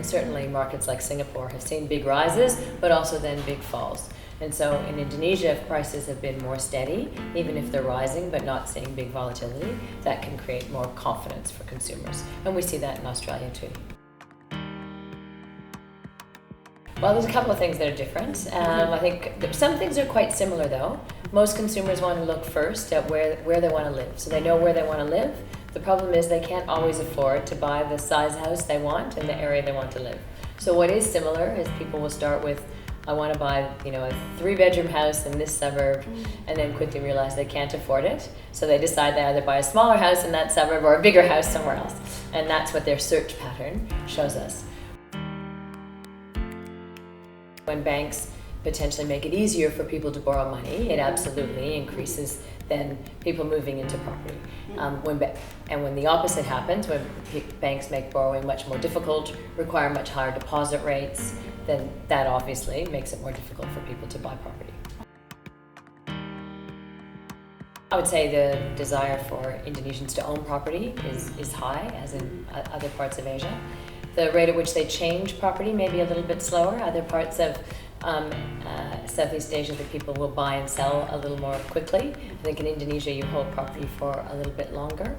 and certainly markets like Singapore have seen big rises, but also then big falls. And so in Indonesia, if prices have been more steady, even if they're rising but not seeing big volatility, that can create more confidence for consumers. And we see that in Australia too. Well, there's a couple of things that are different. I think some things are quite similar though. Most consumers want to look first at where they want to live. So they know where they want to live. The problem is they can't always afford to buy the size house they want in the area they want to live. So what is similar is people will start with, I want to buy, a 3-bedroom house in this suburb, and then quickly realize they can't afford it. So they decide they either buy a smaller house in that suburb or a bigger house somewhere else. And that's what their search pattern shows us. When banks potentially make it easier for people to borrow money, it absolutely increases then people moving into property. When the opposite happens, when banks make borrowing much more difficult, require much higher deposit rates, then that obviously makes it more difficult for people to buy property. I would say the desire for Indonesians to own property is high, as in other parts of Asia. The rate at which they change property may be a little bit slower. Other parts of Southeast Asia, the people will buy and sell a little more quickly. I think in Indonesia you hold property for a little bit longer.